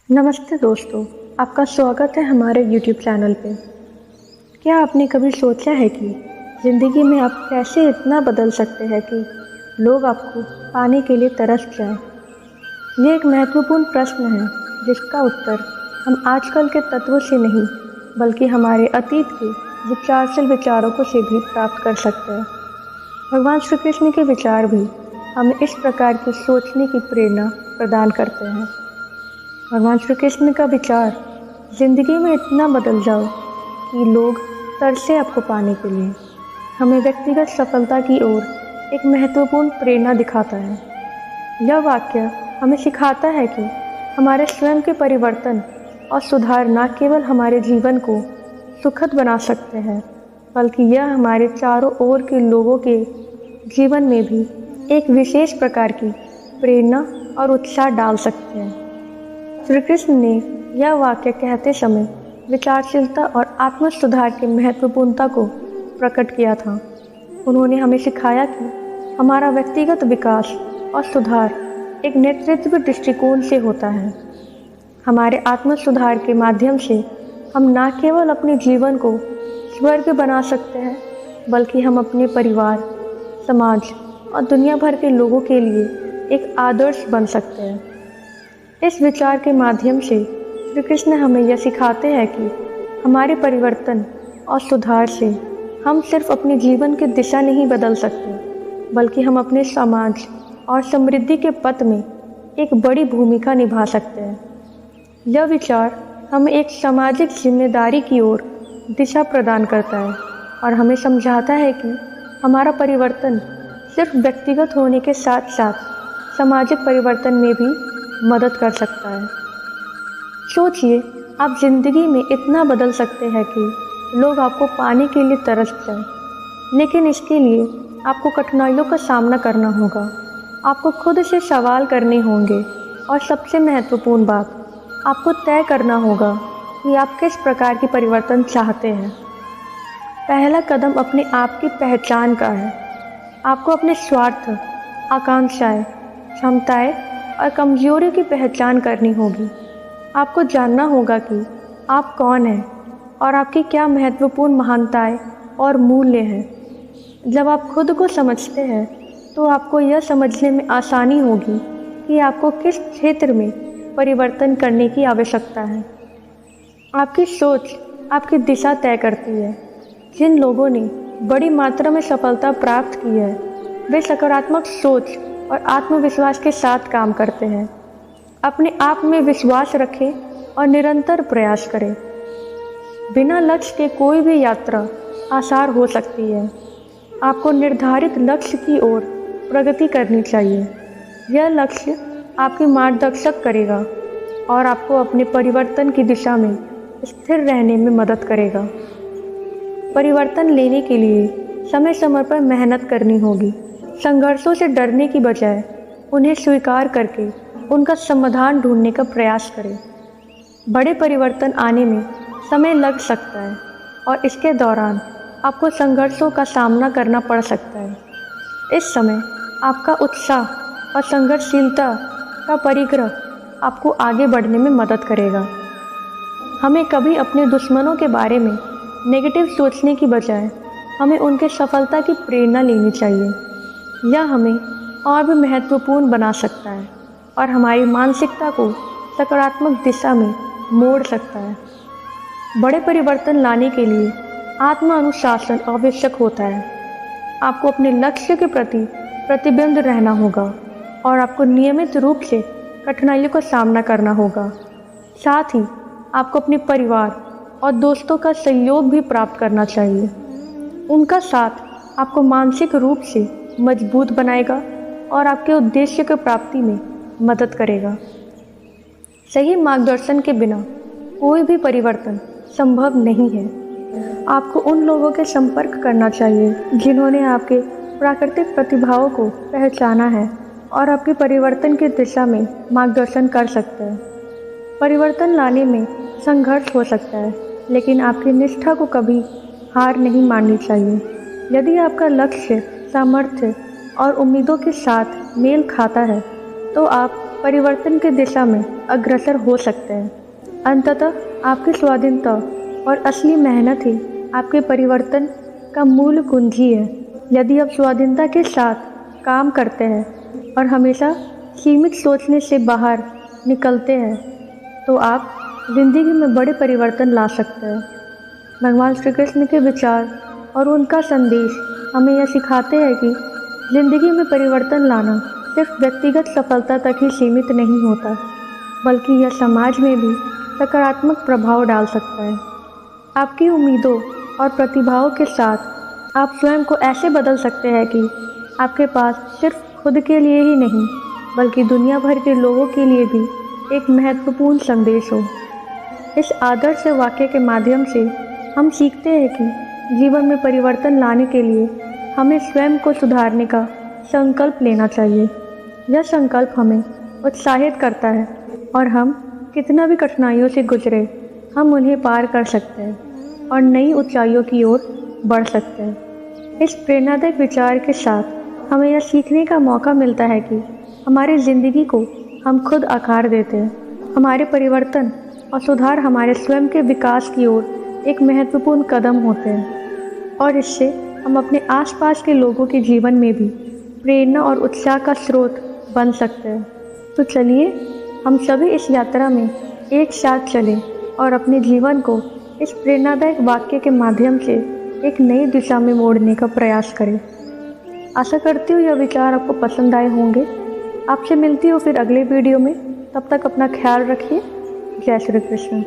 नमस्ते दोस्तों, आपका स्वागत है हमारे YouTube चैनल पे। क्या आपने कभी सोचा है कि ज़िंदगी में आप कैसे इतना बदल सकते हैं कि लोग आपको पाने के लिए तरस जाएं? ये एक महत्वपूर्ण प्रश्न है जिसका उत्तर हम आजकल के तत्वों से नहीं बल्कि हमारे अतीत के विचारशील विचारों को से भी प्राप्त कर सकते हैं। भगवान श्री कृष्ण के विचार भी हमें इस प्रकार की सोचने की प्रेरणा प्रदान करते हैं। भगवान श्री कृष्ण का विचार, ज़िंदगी में इतना बदल जाओ कि लोग तरसे आपको पाने के लिए, हमें व्यक्तिगत सफलता की ओर एक महत्वपूर्ण प्रेरणा दिखाता है। यह वाक्य हमें सिखाता है कि हमारे स्वयं के परिवर्तन और सुधार न केवल हमारे जीवन को सुखद बना सकते हैं बल्कि यह हमारे चारों ओर के लोगों के जीवन में भी एक विशेष प्रकार की प्रेरणा और उत्साह डाल सकते हैं। श्री कृष्ण ने यह वाक्य कहते समय विचारशीलता और आत्म सुधार की महत्वपूर्णता को प्रकट किया था। उन्होंने हमें सिखाया कि हमारा व्यक्तिगत विकास और सुधार एक नेतृत्व दृष्टिकोण से होता है। हमारे आत्म सुधार के माध्यम से हम न केवल अपने जीवन को स्वर्ग बना सकते हैं बल्कि हम अपने परिवार, समाज और दुनिया भर के लोगों के लिए एक आदर्श बन सकते हैं। इस विचार के माध्यम से श्री कृष्ण हमें यह सिखाते हैं कि हमारे परिवर्तन और सुधार से हम सिर्फ अपने जीवन की दिशा नहीं बदल सकते बल्कि हम अपने समाज और समृद्धि के पथ में एक बड़ी भूमिका निभा सकते हैं। यह विचार हमें एक सामाजिक जिम्मेदारी की ओर दिशा प्रदान करता है और हमें समझाता है कि हमारा परिवर्तन सिर्फ व्यक्तिगत होने के साथ साथ सामाजिक परिवर्तन में भी मदद कर सकता है। सोचिए, आप ज़िंदगी में इतना बदल सकते हैं कि लोग आपको पाने के लिए तरस जाएं, लेकिन इसके लिए आपको कठिनाइयों का सामना करना होगा। आपको खुद से सवाल करने होंगे और सबसे महत्वपूर्ण बात, आपको तय करना होगा कि आप किस प्रकार की परिवर्तन चाहते हैं। पहला कदम अपने आप की पहचान का है। आपको अपने स्वार्थ, आकांक्षाएं, क्षमताएं और कमजोरियों की पहचान करनी होगी। आपको जानना होगा कि आप कौन हैं और आपकी क्या महत्वपूर्ण महानताएं और मूल्य हैं। जब आप खुद को समझते हैं तो आपको यह समझने में आसानी होगी कि आपको किस क्षेत्र में परिवर्तन करने की आवश्यकता है। आपकी सोच आपकी दिशा तय करती है। जिन लोगों ने बड़ी मात्रा में सफलता प्राप्त की है वे सकारात्मक सोच और आत्मविश्वास के साथ काम करते हैं। अपने आप में विश्वास रखें और निरंतर प्रयास करें। बिना लक्ष्य के कोई भी यात्रा आसान हो सकती है। आपको निर्धारित लक्ष्य की ओर प्रगति करनी चाहिए। यह लक्ष्य आपकी मार्गदर्शक करेगा और आपको अपने परिवर्तन की दिशा में स्थिर रहने में मदद करेगा। परिवर्तन लेने के लिए समय समय पर मेहनत करनी होगी। संघर्षों से डरने की बजाय उन्हें स्वीकार करके उनका समाधान ढूंढने का प्रयास करें। बड़े परिवर्तन आने में समय लग सकता है और इसके दौरान आपको संघर्षों का सामना करना पड़ सकता है। इस समय आपका उत्साह और संघर्षशीलता का परिग्रह आपको आगे बढ़ने में मदद करेगा। हमें कभी अपने दुश्मनों के बारे में नेगेटिव सोचने की बजाय हमें उनके सफलता की प्रेरणा लेनी चाहिए। यह हमें और भी महत्वपूर्ण बना सकता है और हमारी मानसिकता को सकारात्मक दिशा में मोड़ सकता है। बड़े परिवर्तन लाने के लिए आत्म अनुशासन आवश्यक होता है। आपको अपने लक्ष्य के प्रति प्रतिबद्ध रहना होगा और आपको नियमित रूप से कठिनाइयों का सामना करना होगा। साथ ही आपको अपने परिवार और दोस्तों का सहयोग भी प्राप्त करना चाहिए। उनका साथ आपको मानसिक रूप से मजबूत बनाएगा और आपके उद्देश्य की प्राप्ति में मदद करेगा। सही मार्गदर्शन के बिना कोई भी परिवर्तन संभव नहीं है। आपको उन लोगों के संपर्क करना चाहिए जिन्होंने आपके प्राकृतिक प्रतिभाओं को पहचाना है और आपके परिवर्तन की दिशा में मार्गदर्शन कर सकते हैं। परिवर्तन लाने में संघर्ष हो सकता है, लेकिन आपकी निष्ठा को कभी हार नहीं माननी चाहिए। यदि आपका लक्ष्य, सामर्थ्य और उम्मीदों के साथ मेल खाता है तो आप परिवर्तन की दिशा में अग्रसर हो सकते हैं। अंततः आपकी स्वाधीनता और असली मेहनत ही आपके परिवर्तन का मूल कुंजी है। यदि आप स्वाधीनता के साथ काम करते हैं और हमेशा सीमित सोचने से बाहर निकलते हैं, तो आप ज़िंदगी में बड़े परिवर्तन ला सकते हैं। भगवान श्री कृष्ण के विचार और उनका संदेश हमें यह सिखाते हैं कि ज़िंदगी में परिवर्तन लाना सिर्फ व्यक्तिगत सफलता तक ही सीमित नहीं होता, बल्कि यह समाज में भी सकारात्मक प्रभाव डाल सकता है। आपकी उम्मीदों और प्रतिभाओं के साथ आप स्वयं को ऐसे बदल सकते हैं कि आपके पास सिर्फ खुद के लिए ही नहीं, बल्कि दुनिया भर के लोगों के लिए भी एक महत्वपूर्ण संदेश हो। इस आदर्श वाक्य के माध्यम से हम सीखते हैं कि जीवन में परिवर्तन लाने के लिए हमें स्वयं को सुधारने का संकल्प लेना चाहिए। यह संकल्प हमें उत्साहित करता है और हम कितना भी कठिनाइयों से गुजरे, हम उन्हें पार कर सकते हैं और नई ऊंचाइयों की ओर बढ़ सकते हैं। इस प्रेरणादायक विचार के साथ हमें यह सीखने का मौका मिलता है कि हमारी ज़िंदगी को हम खुद आकार देते हैं। हमारे परिवर्तन और सुधार हमारे स्वयं के विकास की ओर एक महत्वपूर्ण कदम होते हैं और इससे हम अपने आसपास के लोगों के जीवन में भी प्रेरणा और उत्साह का स्रोत बन सकते हैं। तो चलिए हम सभी इस यात्रा में एक साथ चलें और अपने जीवन को इस प्रेरणादायक वाक्य के माध्यम से एक नई दिशा में मोड़ने का प्रयास करें। आशा करती हूँ यह विचार आपको पसंद आए होंगे। आपसे मिलती हूँ फिर अगले वीडियो में। तब तक अपना ख्याल रखिए। जय श्री कृष्ण।